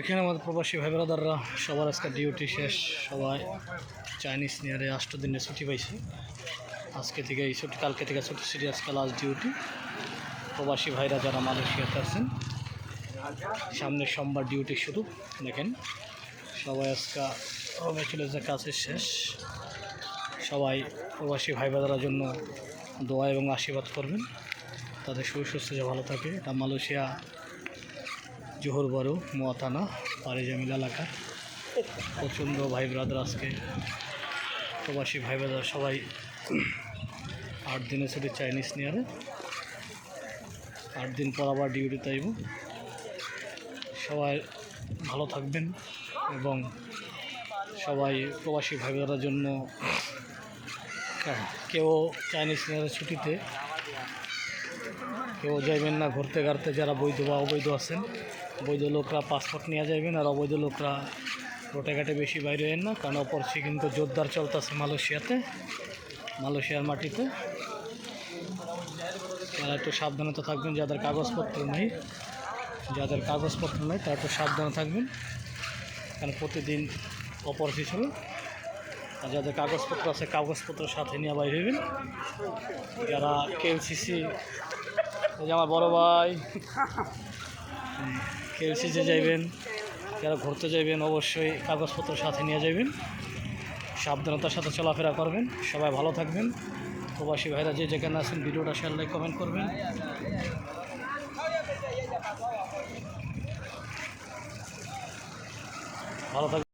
এখানে আমাদের প্রবাসী ভাই ব্রাদাররা সবার আজকে ডিউটি শেষ, সবাই চাইনিজ নিয়ারে 8 দিনের ছুটি পাইছে। আজকে থেকে এই ছুটি, কালকে থেকে ছুটি ছিল, আজকে লাস্ট ডিউটি। প্রবাসী ভাইরা যারা মালয়েশিয়াতে আছেন, সামনে সোমবার ডিউটি শুরু। দেখেন সবাই আজকে রোমে চলে যে কাজের শেষ। সবাই প্রবাসী ভাই ব্রাদারের জন্য দোয়া এবং আশীর্বাদ করবেন, তাদের সুস্বাস্থ্য যে ভালো থাকে। এটা মালয়েশিয়া জোহর বারো মোয়াতানা পারিজামিল এলাকা। প্রচণ্ড ভাই ব্রাদার আজকে প্রবাসী ভাই ব্রাদার সবাই 8 দিনের ছুটি চাইনিজ নিয়ারে। 8 দিন পর আবার ডিউটিতে আইব। সবাই ভালো থাকবেন এবং সবাই প্রবাসী ভাই ব্রাদারের জন্য কেউ চাইনিজ নিয়ারের ছুটিতে কেউ যাইবেন না ঘুরতে ঘাড়তে। যারা বৈধ বা অবৈধ আছেন, বৈধ লোকরা পাসপোর্ট নিয়ে যাবেন, আর অবৈধ লোকরা রোটে ঘাটে বেশি বাইরে হন না, কারণ অপরছি কিন্তু জোরদার চলতেছে মালয়েশিয়াতে, মালয়েশিয়ার মাটিতে। তারা একটু সাবধানতা থাকবেন, যাদের কাগজপত্র নেই তারা একটু সাবধানে থাকবেন, কারণ প্রতিদিন অপরছি চলে। আর যাদের কাগজপত্র আছে কাগজপত্র সাথে নিয়ে বাইরে হইবেন। যারা কেএলসিসি, আমার বড় ভাই কেএলসিসি যাইবেন, যারা ঘুরতে যাইবেন অবশ্যই কাগজপত্র সাথে নিয়ে যাবেন, সাবধানতার সাথে চলাফেরা করবেন। সবাই ভালো থাকবেন। প্রবাসী ভাইরা যে যেখানে আছেন ভিডিওটা শেয়ার, লাইক, কমেন্ট করবেন। ভালো থাকবেন।